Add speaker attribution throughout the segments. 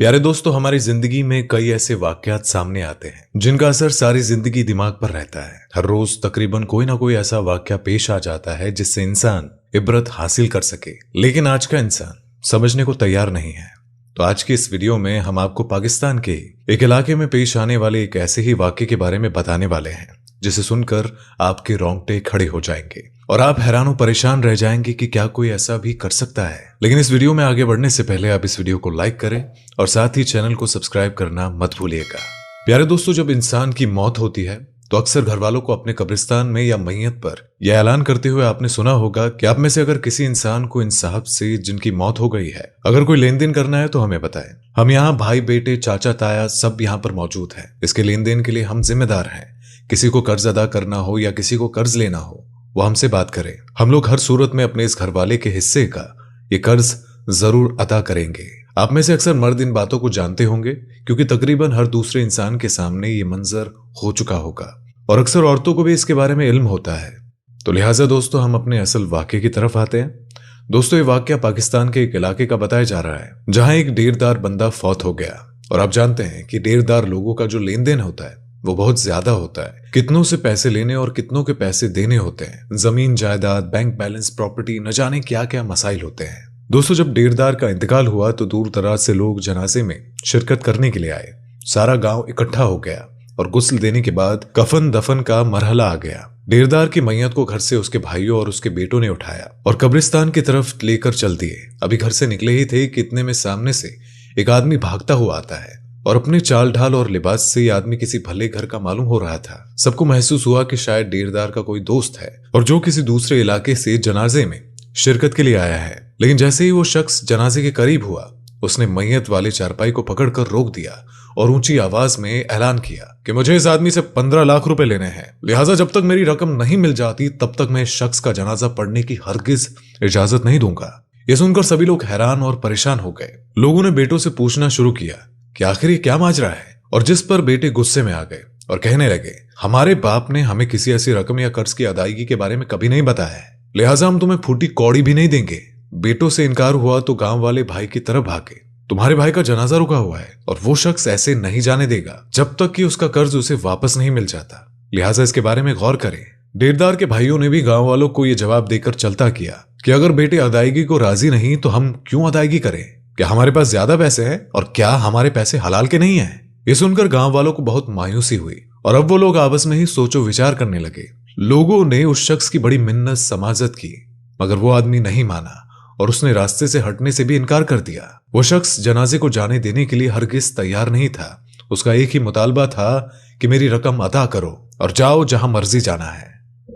Speaker 1: प्यारे दोस्तों, हमारी जिंदगी में कई ऐसे वाकयात सामने आते हैं जिनका असर सारी जिंदगी दिमाग पर रहता है। हर रोज तकरीबन कोई ना कोई ऐसा वाकया पेश आ जाता है जिससे इंसान इबरत हासिल कर सके, लेकिन आज का इंसान समझने को तैयार नहीं है। तो आज की इस वीडियो में हम आपको पाकिस्तान के एक इलाके में पेश आने वाले एक ऐसे ही वाकये के बारे में बताने वाले हैं जिसे सुनकर आपके रोंगटे खड़े हो जाएंगे और आप हैरान और परेशान रह जाएंगे कि क्या कोई ऐसा भी कर सकता है। लेकिन इस वीडियो में आगे बढ़ने से पहले आप इस वीडियो को लाइक करें और साथ ही चैनल को सब्सक्राइब करना मत भूलिएगा। प्यारे दोस्तों, जब इंसान की मौत होती है तो अक्सर घर वालों को अपने कब्रिस्तान में या मैयत पर यह ऐलान करते हुए आपने सुना होगा कि आप में से अगर किसी इंसान को इन साहब से जिनकी मौत हो गई है अगर कोई लेन देन करना है तो हमें बताएं। हम यहाँ भाई बेटे चाचा ताया सब यहाँ पर मौजूद हैं। इसके लेन देन के लिए हम जिम्मेदार हैं। किसी को कर्ज अदा करना हो या किसी को कर्ज लेना हो वो हमसे बात करें। हम लोग हर सूरत में अपने इस घर वाले के हिस्से का ये कर्ज जरूर अदा करेंगे। आप में से अक्सर मर्द इन बातों को जानते होंगे क्योंकि तकरीबन हर दूसरे इंसान के सामने ये मंजर हो चुका होगा और अक्सर औरतों को भी इसके बारे में इल्म होता है। तो लिहाजा दोस्तों, हम अपने असल वाकये की तरफ आते हैं। दोस्तों, ये वाकया पाकिस्तान के एक इलाके का बताया जा रहा है जहां एक डेरदार बंदा फौत हो गया। और आप जानते हैं कि डेरदार लोगों का जो लेन देन होता है वो बहुत ज्यादा होता है। कितनों से पैसे लेने और कितनों के पैसे देने होते हैं। जमीन जायदाद, बैंक बैलेंस, प्रॉपर्टी, न जाने क्या क्या मसाइल होते हैं। दोस्तों, जब डेरदार का इंतकाल हुआ तो दूर दराज से लोग जनाजे में शिरकत करने के लिए आए। सारा गांव इकट्ठा हो गया और गुस्ल देने के बाद कफन दफन का मरहला आ गया। डेरदार की मैयत को घर से उसके भाइयों और उसके बेटों ने उठाया और कब्रिस्तान की तरफ लेकर चल दिए। अभी घर से निकले ही थे कि इतने में सामने से एक आदमी भागता हुआ आता है और अपने चाल ढाल और लिबास से यह आदमी किसी भले घर का मालूम हो रहा था। सबको महसूस हुआ कि शायद डेरदार का कोई दोस्त है और जो किसी दूसरे इलाके से जनाजे में शिरकत के लिए आया है। लेकिन जैसे ही वो शख्स जनाजे के करीब हुआ उसने मैयत वाले चारपाई को पकड़कर रोक दिया और ऊंची आवाज में ऐलान किया कि मुझे इस आदमी से 15 लाख रुपए लेने हैं, लिहाजा जब तक मेरी रकम नहीं मिल जाती तब तक मैं इस शख्स का जनाजा पढ़ने की हरगिज इजाजत नहीं दूंगा। यह सुनकर सभी लोग हैरान और परेशान हो गए। लोगों ने बेटों से पूछना शुरू किया कि आखिर ये क्या माजरा है, और जिस पर बेटे गुस्से में आ गए और कहने लगे, हमारे बाप ने हमें किसी ऐसी रकम या कर्ज की अदायगी के बारे में कभी नहीं बताया है, लिहाजा हम तुम्हें फूटी कौड़ी भी नहीं देंगे। बेटों से इनकार हुआ तो गांव वाले भाई की तरफ भागे। तुम्हारे भाई का जनाजा रुका हुआ है और वो शख्स ऐसे नहीं जाने देगा जब तक कि उसका कर्ज उसे वापस नहीं मिल जाता, लिहाजा इसके बारे में गौर करें। डेरदार के भाइयों ने भी गांव वालों को यह जवाब देकर चलता किया कि अगर बेटे अदायगी को राजी नहीं तो हम क्यों अदायगी करें, क्या हमारे पास ज्यादा पैसे हैं और क्या हमारे पैसे हलाल के नहीं हैं। ये सुनकर गांव वालों को बहुत मायूसी हुई और अब वो लोग आपस में ही सोचो विचार करने लगे। लोगों ने उस शख्स की बड़ी मिन्नत समाजत की मगर वो आदमी नहीं माना और उसने रास्ते से हटने से भी इनकार कर दिया। वो शख्स जनाजे को जाने देने के लिए हरगिज तैयार नहीं था। उसका एक ही मुतालबा था कि मेरी रकम अदा करो और जाओ जहां मर्जी जाना है।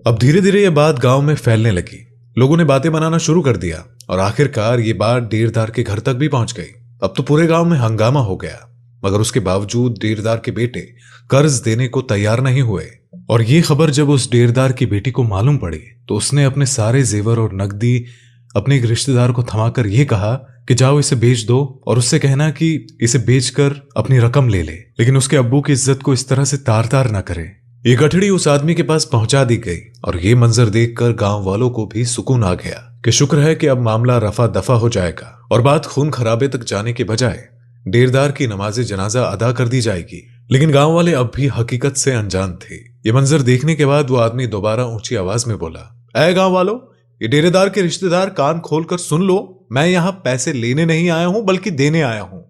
Speaker 1: अब धीरे धीरे ये बात गांव में फैलने लगी। लोगों ने बातें बनाना शुरू कर दिया और आखिरकार ये बात डेरदार के घर तक भी पहुंच गई। अब तो पूरे गांव में हंगामा हो गया मगर उसके बावजूद डेरदार के बेटे कर्ज देने को तैयार नहीं हुए। और ये खबर जब उस डेरदार की बेटी को मालूम पड़ी तो उसने अपने सारे जेवर और नकदी अपने एक रिश्तेदार को थमाकर यह कहा कि जाओ इसे बेच दो और उससे कहना कि इसे बेचकर अपनी रकम ले ले, लेकिन उसके अब्बू की इज्जत को इस तरह से तार तार ना करे। ये गठड़ी उस आदमी के पास पहुंचा दी गई और ये मंजर देखकर गांव वालों को भी सुकून आ गया कि शुक्र है कि अब मामला रफा दफा हो जाएगा और बात खून खराबे तक जाने के बजाय डेरदार की नमाज जनाजा अदा कर दी जाएगी। लेकिन गांव वाले अब भी हकीकत से अनजान थे। ये मंजर देखने के बाद वो आदमी दोबारा ऊंची आवाज में बोला, ऐ गांव वालों, ये डेरेदार के रिश्तेदार कान खोलकर सुन लो, मैं यहाँ पैसे लेने नहीं आया हूं बल्कि देने आया हूं।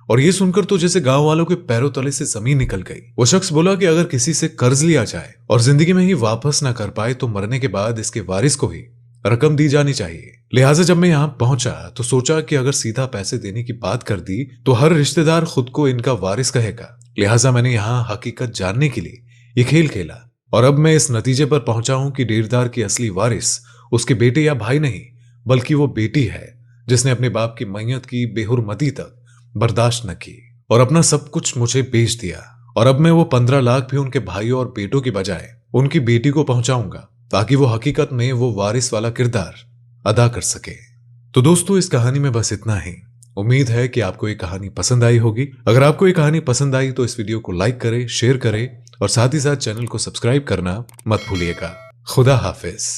Speaker 1: और ये सुनकर तो जैसे गांव वालों के पैरों तले से जमीन निकल गई। वो शख्स बोला कि अगर किसी से कर्ज लिया जाए और जिंदगी में ही वापस ना कर पाए तो मरने के बाद इसके वारिस को ही रकम दी जानी चाहिए। लिहाजा जब मैं यहाँ पहुंचा तो सोचा कि अगर सीधा पैसे देने की बात कर दी तो हर रिश्तेदार खुद को इनका वारिस कहेगा। लिहाजा मैंने यहाँ हकीकत जानने के लिए ये खेल खेला और अब मैं इस नतीजे पर पहुंचा हूं कि डेरदार की असली वारिस उसके बेटे या भाई नहीं बल्कि वो बेटी है जिसने अपने बाप की मैयत की बेहुरमती तक बर्दाश्त न की और अपना सब कुछ मुझे बेच दिया। और अब मैं वो 15 लाख भी उनके भाइयों और बेटों की बजाय उनकी बेटी को पहुंचाऊंगा ताकि वो हकीकत में वो वारिस वाला किरदार अदा कर सके। तो दोस्तों, इस कहानी में बस इतना ही। उम्मीद है कि आपको ये कहानी पसंद आई होगी। अगर आपको ये कहानी पसंद आई तो इस वीडियो को लाइक करें, शेयर करें और साथ ही साथ चैनल को सब्सक्राइब करना मत भूलिएगा। खुदा हाफिज।